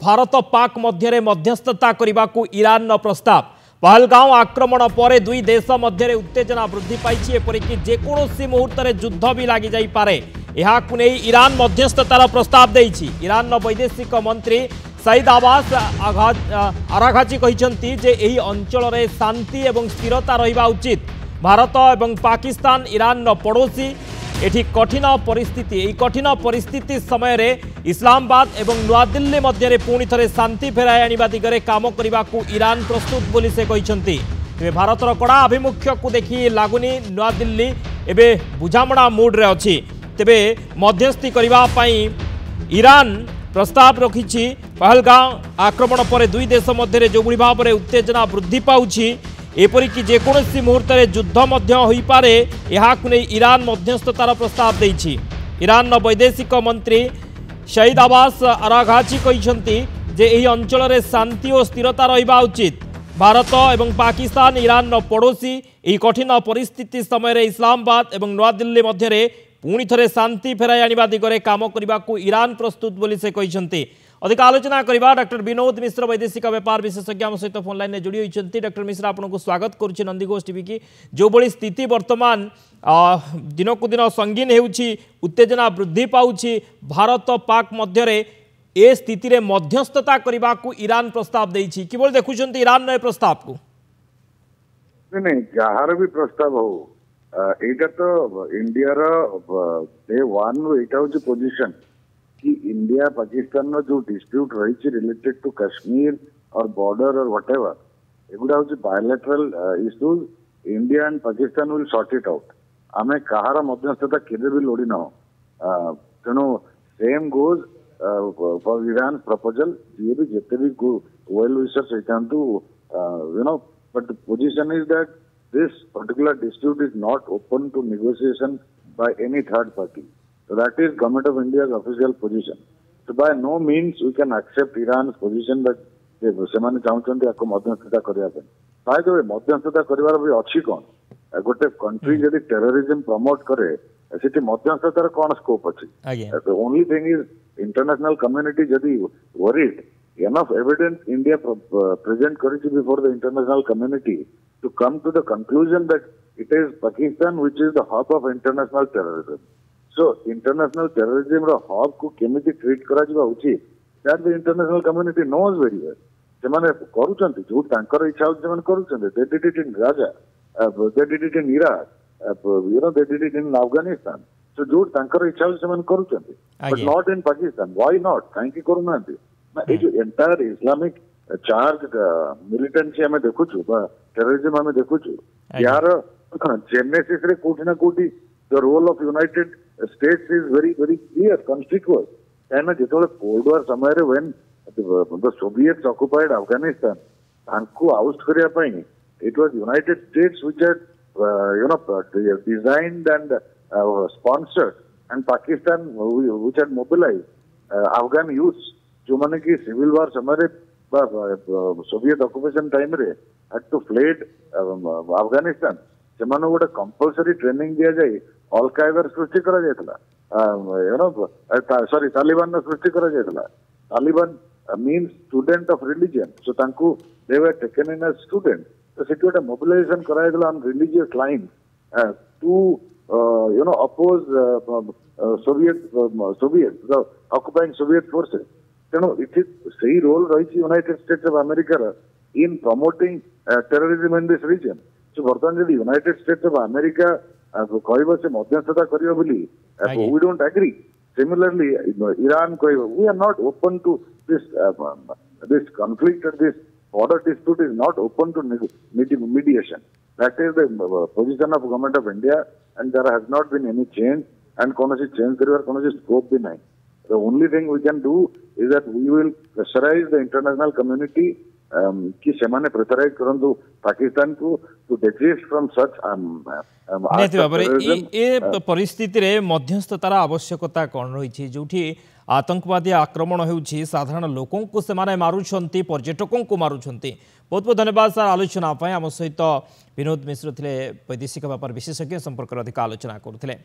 भारत पाक मध्य मध्यस्थता करने को ईरान प्रस्ताव। पहलगांव आक्रमण पर दुई देश मध्य उत्तेजना वृद्धि पाई। एपरिक जेकोसी मुहूर्त में युद्ध भी लगी जापे नहीं ईरान मध्यस्थतार प्रस्ताव देइछि। ईरान वैदेशिक मंत्री सईद अब्बास आराघाची कहते जे यही अंचल में शांति और स्थिरता रहिबा उचित। भारत और पाकिस्तान ईरान पड़ोसी एठी कठिन परिस्थिति समय रे इस्लामाबाद और नुआदिल्ली मध्य पुणी थे शांति फेराई आनिबा दिगरे काम करने को ईरान प्रस्तुत बोली से कहते। तेज भारतर कड़ा आभिमुख्य को देखी लगुनि नुआदिल्ली एबे बुझामणा मूड रे अछि। तेबे मध्यस्थी करने ईरान प्रस्ताव रखी। पहलगांव आक्रमण पर दुई देश मध्य जो भाव में उत्तेजना वृद्धि पाउछि एपरिक जेकोसी मुहूर्त में युद्ध होइपारे नहीं ईरान मध्यस्थतार प्रस्ताव देइछि। ईरान वैदेशिक मंत्री सईद अब्बास आराघाची कहते जे यही अंचल में शांति और स्थिरता रहिबा उचित। भारत और पाकिस्तान ईरान पड़ोसी यही कठिन परिस्थिति समय इस्लामाबाद और नुआदिल्ली मध्य पुणी थे शांति फेराई आनिबा दिगरे काम करने को ईरान प्रस्तुत बोली से कहते। अधिक आलोचना करवा डॉक्टर विनोद मिश्र वैदेशिक व्यापार विशेषज्ञ आम सहित फोन लाइन जोड़ी होती। डॉक्टर मिश्र आपको स्वागत करुच्ची नंदीघोष टीवी की। जो बड़ी स्थिति वर्तमान दिनक दिन संगीन होउछि उत्तेजना वृद्धि पाउछि भारत पाक मध्य ए स्थिति रे मध्यस्थता करने को ईरान प्रस्ताव देइछि। किबोल देखुछन्ति ईरान रे प्रस्ताव को नहीं जार भी प्रस्ताव हो एटा तो इंडिया डे वन एटा होछि पोजीशन कि इंडिया पाकिस्तान जो डिस्प्यूट रही रिलेटेड टू कश्मीर और बॉर्डर और व्हाट एवर एगुड़ा हूँ bilateral issues India and Pakistan will sort it out. आमे कहार मध्यस्थता केबे भी लोड़ी न तेणु same goes for Iran proposal जी भी जिते भी वेल विशर्स होता but the position is that this particular dispute is not open to negotiation by any third party. So that is Government of India's official position. So by no means we can accept Iran's position that ସେମାନେ ଚାହୁଁଛନ୍ତି ଆକୁ ମଧ୍ୟସ୍ଥତା କରିବା ପାଇଁ। by the way ମଧ୍ୟସ୍ଥତା କରିବାର ବି ଅଛି କଣ? ଗୋଟେ कंट्री ଯଦି ଟେରରିଜମ ପ୍ରମୋଟ କରେ ସେଠି ମଧ୍ୟସ୍ଥତାର କଣ ସ୍କୋପ ଅଛି? The only thing is international community ଯଦି worried enough evidence India present କରିଛି before the international community to come to the conclusion that it is Pakistan which is the hub of international terrorism. So international terrorism ro hub को केमिति treat करा जिबा उचित that the international community knows very well. सेमाने करूचंती जो तांकर इच्छा होत सेमाने करूचंती they did it in Gaza, they did it in Iraq, they did it in Afghanistan. So जो तांकर इच्छा होत सेमाने करूचंती but not in Pakistan. Why not? काहे की करू नांती ना ए जो एंटायर इस्लामिक चार्ज मिलिटेंसी हमें देखुछु बा टेररिज्म हमें देखुछु यार जेनेसिस रे कोठी ना कोठी the role of United States is very clear, conspicuous. And जो Cold War समय when the Soviets occupied Afghanistan, उनको oust करने पाएंगे, it was United States which had designed and sponsored, and Pakistan which had mobilized Afghan youth, जो माने कि civil war समय Soviet occupation time रे had to fled Afghanistan. सेमाने गोटे compulsory training दिया जाए अल कायदार सृष्टि करा जायतला सॉरी तालिबान सृष्टि करा जायतला. Taliban means student of religion. So तांकू they were taken in as student. तो सेठी गोटे मोबिलाइजेशन करा जायतला on religious line to oppose Soviet the occupying Soviet forces. तेणु इट सही रोल रही United States of America in promoting terrorism in this region. So बर्तमान जब यूनाइटेड स्टेट्स ऑफ अमेरिका कहब से मध्यस्थता करियो बोली we don't agree. Similarly Iran कहब we are not open to this conflict and this border dispute is not open to mediation. That is the position of Government of India and there has not been any change and कोनोसी change करिवार कोनोसी scope भी नहीं. The only thing we can do is that we will pressurize the international community कि सेमाने pressurise करंतु पाकिस्तान को to desist from such ए परिस्थिति रे मध्यस्थतार आवश्यकता कौन रही जोठी आतंकवादी आक्रमण होउछि साधारण लोकों को सेमाने मारुछंती पर्यटकों को मारुछंती. बहुत बहुत धन्यवाद सर आलोचना आम सहित विनोद मिश्र थिले वैदेशिक व्यापार विशेषज्ञ संपर्क अधिक आलोचना करुथिले.